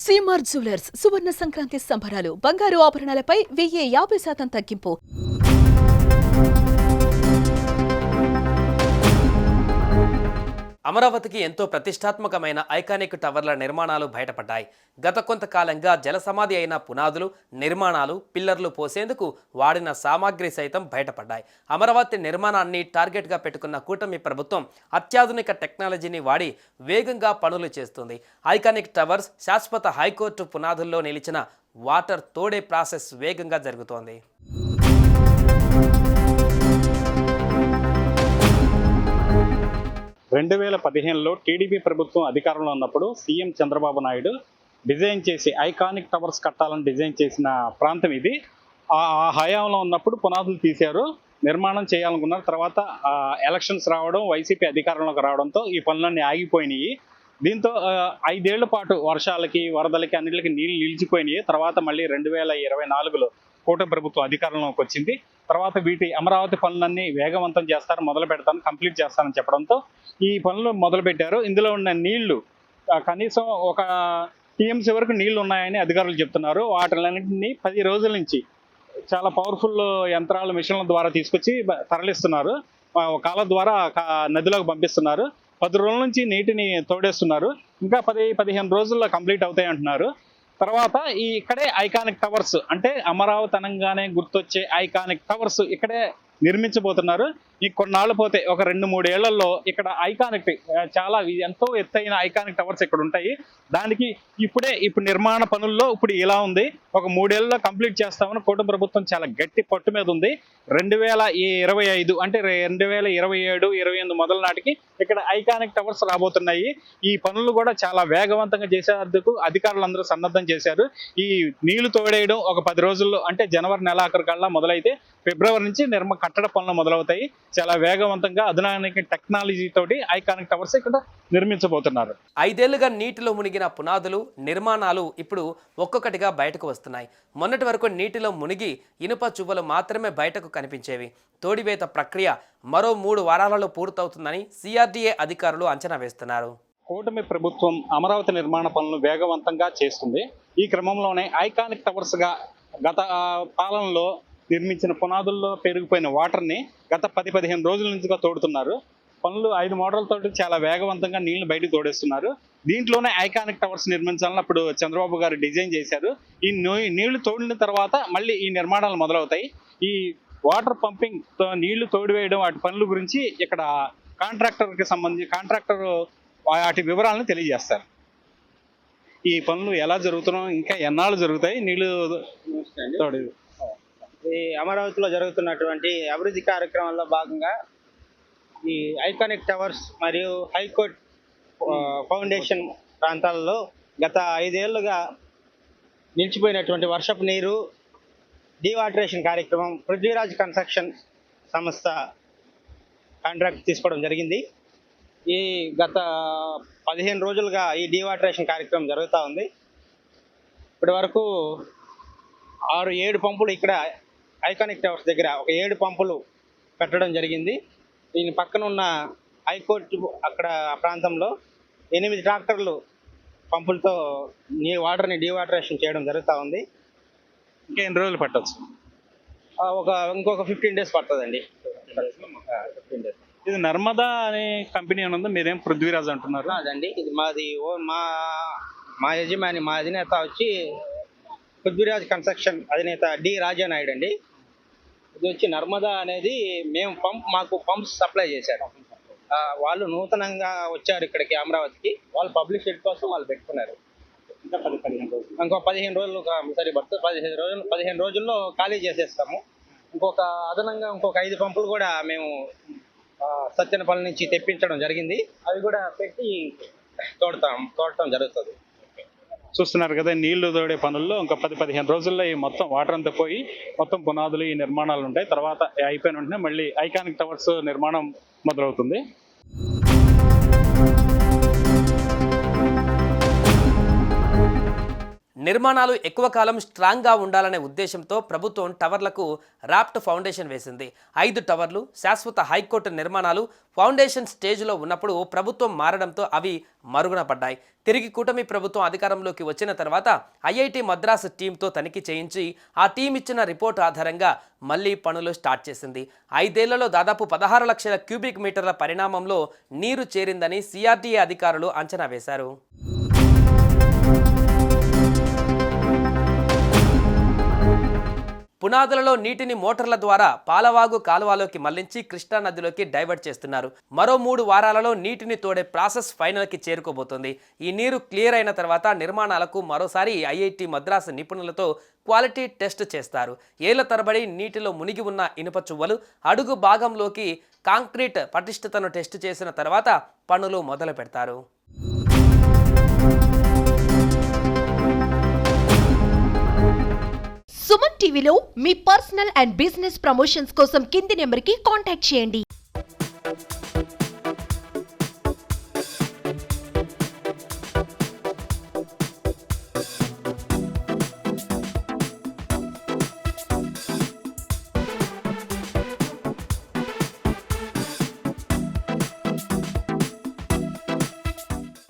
CMR jewellers సువర్ణ సంక్రాంతి సంబరాలు బంగారు ఆభరణాలపై 50% తగ్గింపు. అమరావతికి ఎంతో ప్రతిష్టాత్మకమైన ఐకానిక్ టవర్ల నిర్మాణాలు బయటపడ్డాయి. గత కొంతకాలంగా జలసమాధి అయిన పునాదులు, నిర్మాణాలు, పిల్లర్లు పోసేందుకు వాడిన సామాగ్రి సైతం బయటపడ్డాయి. అమరావతి నిర్మాణాన్ని టార్గెట్గా పెట్టుకున్న కూటమి ప్రభుత్వం అత్యాధునిక టెక్నాలజీని వాడి వేగంగా పనులు చేస్తుంది. ఐకానిక్ టవర్స్, శాశ్వత హైకోర్టు పునాదుల్లో నిలిచిన వాటర్ తోడే ప్రాసెస్ వేగంగా జరుగుతోంది. 2015లో టీడీపీ ప్రభుత్వం అధికారంలో ఉన్నప్పుడు సీఎం చంద్రబాబు నాయుడు డిజైన్ చేసి ఐకానిక్ టవర్స్ కట్టాలని డిజైన్ చేసిన ప్రాంతం ఇది. ఆ హయాంలో ఉన్నప్పుడు పునాదులు తీశారు, నిర్మాణం చేయాలనుకున్నారు. తర్వాత ఎలక్షన్స్ రావడం, వైసీపీ అధికారంలోకి రావడంతో ఈ పనులన్నీ ఆగిపోయినాయి. దీంతో 5 ఏళ్ల పాటు వర్షాలకి, వరదలకి అన్నిటికీ నీళ్లు నిలిచిపోయినాయి. తర్వాత మళ్ళీ 2024లో కూటమి ప్రభుత్వం అధికారంలోకి వచ్చింది. తర్వాత వీటి అమరావతి పనులన్నీ వేగవంతం చేస్తారు, మొదలు పెడతాను, కంప్లీట్ చేస్తానని చెప్పడంతో ఈ పనులు మొదలుపెట్టారు. ఇందులో ఉన్న నీళ్లు కనీసం ఒక టీఎంసీ వరకు నీళ్లు ఉన్నాయని అధికారులు చెప్తున్నారు. వాటిలన్నింటినీ 10 రోజుల నుంచి చాలా పవర్ఫుల్ యంత్రాలు, మిషన్ల ద్వారా తీసుకొచ్చి తరలిస్తున్నారు. కాల ద్వారా నదిలోకి పంపిస్తున్నారు. 10 రోజుల నుంచి నీటిని తోడేస్తున్నారు. ఇంకా 10-15 రోజుల్లో కంప్లీట్ అవుతాయి అంటున్నారు. తర్వాత ఇక్కడే ఐకానిక్ టవర్స్, అంటే అమరావతి అనగానే గుర్తొచ్చే ఐకానిక్ టవర్స్ ఇక్కడే నిర్మించబోతున్నారు. ఈ కొన్నాళ్ళు పోతే ఒక 2-3 ఏళ్లలో ఇక్కడ ఐకానిక్ చాలా ఎంతో ఎత్తైన ఐకానిక్ టవర్స్ ఇక్కడ ఉంటాయి. దానికి ఇప్పుడు నిర్మాణ పనుల్లో ఇప్పుడు ఇలా ఉంది. ఒక 3 ఏళ్లలో కంప్లీట్ చేస్తామని కూటమి ప్రభుత్వం చాలా గట్టి పట్టు మీద ఉంది. 2025 అంటే 2027-28 మొదల నాటికి ఇక్కడ ఐకానిక్ టవర్స్ రాబోతున్నాయి. ఈ పనులు కూడా చాలా వేగవంతంగా చేసేందుకు అధికారులందరూ సన్నద్ధం చేశారు. ఈ నీళ్లు తోడేయడం ఒక 10 రోజుల్లో, అంటే జనవరి నెలాఖరు కల్లా మొదలైతే ఫిబ్రవరి నుంచి కట్టడ పనులు మొదలవుతాయి. చాలా వేగవంతంగా అధునాతన టెక్నాలజీ తోటి ఐకానిక్ టవర్స్ ఇక్కడ నిర్మించబోతున్నారు. 5 ఏళ్లుగా నీటిలో మునిగిన పునాదులు, నిర్మాణాలు ఇప్పుడు ఒక్కొక్కటిగా బయటకు వస్తున్నాయి. మొన్నటి వరకు నీటిలో మునిగి ఇనుప చువ్వలు మాత్రమే బయటకు కనిపించేవి. తోడివేత ప్రక్రియ మరో 3 వారాలలో పూర్తవుతుందని సిఆర్డీఏ అధికారులు అంచనా వేస్తున్నారు. కూటమి ప్రభుత్వం అమరావతి నిర్మాణ పనులు వేగవంతంగా చేస్తుంది. ఈ క్రమంలోనే ఐకానిక్ టవర్స్ గా గత పాలనలో నిర్మించిన పునాదుల్లో పెరిగిపోయిన వాటర్ని గత 10-15 రోజుల నుంచిగా తోడుతున్నారు. పనులు 5 మోటార్లతో చాలా వేగవంతంగా నీళ్లు బయటకు తోడేస్తున్నారు. దీంట్లోనే ఐకానిక్ టవర్స్ నిర్మించాలని అప్పుడు చంద్రబాబు గారు డిజైన్ చేశారు. ఈ నీళ్లు తోడిన తర్వాత మళ్ళీ ఈ నిర్మాణాలు మొదలవుతాయి. ఈ వాటర్ పంపింగ్ నీళ్లు తోడివేయడం వాటి పనుల గురించి ఇక్కడ కాంట్రాక్టర్ వాటి వివరాలను తెలియజేస్తారు. ఈ పనులు ఎలా జరుగుతున్నాం, ఇంకా ఎన్నాళ్ళు జరుగుతాయి, నీళ్లు తోడి ఈ అమరావతిలో జరుగుతున్నటువంటి అభివృద్ధి కార్యక్రమాల్లో భాగంగా ఈ ఐకానిక్ టవర్స్ మరియు హైకోర్ట్ ఫౌండేషన్ ప్రాంతాలలో గత 5 ఏళ్లుగా నిలిచిపోయినటువంటి వర్షపు నీరు డీవాటరేషన్ కార్యక్రమం పృథ్వీరాజ్ కన్స్ట్రక్షన్ సంస్థ కాంట్రాక్ట్ తీసుకోవడం జరిగింది. ఈ గత 15 రోజులుగా ఈ డీవాటరేషన్ కార్యక్రమం జరుగుతూ ఉంది. ఇప్పటి వరకు 6-7 పంపులు ఇక్కడ ఐకానిక్ టవర్స్ దగ్గర ఒక 7 పంపులు పెట్టడం జరిగింది. దీని పక్కన ఉన్న హైకోర్టు అక్కడ ప్రాంతంలో 8 ట్రాక్టర్లు పంపులతో వాటర్ని డీవాటరేషన్ చేయడం జరుగుతూ ఉంది. ఇంకా ఎన్ని రోజులు పట్టవచ్చు? ఇంకొక 15 డేస్ పడుతుందండి. 15 డేస్. ఇది నర్మదా అనే కంపెనీ అని ఉందా, మీరేం పృథ్వీరాజ్ అంటున్నారు? అదండి, ఇది మాది మా యజమాని, మా అధినేత వచ్చి పృథ్వీరాజ్ కన్స్ట్రక్షన్ అధినేత డి రాజానాయుడు అండి. ఇది వచ్చి నర్మదా అనేది మాకు పంప్స్ సప్లై చేశారు. వాళ్ళు నూతనంగా వచ్చారు ఇక్కడికి అమరావతికి. వాళ్ళు పబ్లిసిటీ కోసం వాళ్ళు పెట్టుకున్నారు. ఇంకో 15 రోజులు సరి పడుతుంది. 15 రోజుల్లో ఖాళీ చేసేస్తాము. అదనంగా ఇంకొక 5 పంపులు కూడా మేము సత్యనపల్లి నుంచి తెప్పించడం జరిగింది. అవి కూడా పెట్టి తోడటం జరుగుతుంది. చూస్తున్నారు కదా, నీళ్లు తోడే పనుల్లో ఇంకా 10-15 రోజుల్లో ఈ మొత్తం వాటర్ అంతా పోయి మొత్తం పునాదులు, ఈ నిర్మాణాలు ఉంటాయి. తర్వాత అయిపోయిన వెంటనే మళ్ళీ ఐకానిక్ టవర్స్ నిర్మాణం మొదలవుతుంది. నిర్మాణాలు ఎక్కువ కాలం స్ట్రాంగ్గా ఉండాలనే ఉద్దేశంతో ప్రభుత్వం టవర్లకు రాప్ట్ ఫౌండేషన్ వేసింది. 5 టవర్లు శాశ్వత హైకోర్టు నిర్మాణాలు ఫౌండేషన్ స్టేజ్లో ఉన్నప్పుడు ప్రభుత్వం మారడంతో అవి మరుగున పడ్డాయి. తిరిగి కూటమి ప్రభుత్వం అధికారంలోకి వచ్చిన తర్వాత ఐఐటి మద్రాసు టీంతో తనిఖీ చేయించి ఆ టీం ఇచ్చిన రిపోర్ట్ ఆధారంగా మళ్లీ పనులు స్టార్ట్ చేసింది. 5 ఏళ్లలో దాదాపు 16 లక్షల క్యూబిక్ మీటర్ల పరిణామంలో నీరు చేరిందని సిఆర్డీఏ అధికారులు అంచనా వేశారు. పునాదులలో నీటిని మోటార్ల ద్వారా పాలవాగు కాలువలోకి మళ్లించి కృష్ణానదిలోకి డైవర్ట్ చేస్తున్నారు. మరో 3 వారాలలో నీటిని తోడే ప్రాసెస్ ఫైనల్కి చేరుకోబోతోంది. ఈ నీరు క్లియర్ అయిన తర్వాత నిర్మాణాలకు మరోసారి ఐఐటి మద్రాసు నిపుణులతో క్వాలిటీ టెస్ట్ చేస్తారు. ఏళ్ల తరబడి నీటిలో మునిగి ఉన్న ఇనుప చువ్వలు అడుగు భాగంలోకి కాంక్రీట్ పటిష్టతను టెస్ట్ చేసిన తర్వాత పనులు మొదలు పెడతారు. సుమన్ టీవీలో మీ పర్సనల్ అండ్ బిజినెస్ ప్రమోషన్స్ కోసం కింది నెంబర్కి కాంటాక్ట్ చేయండి.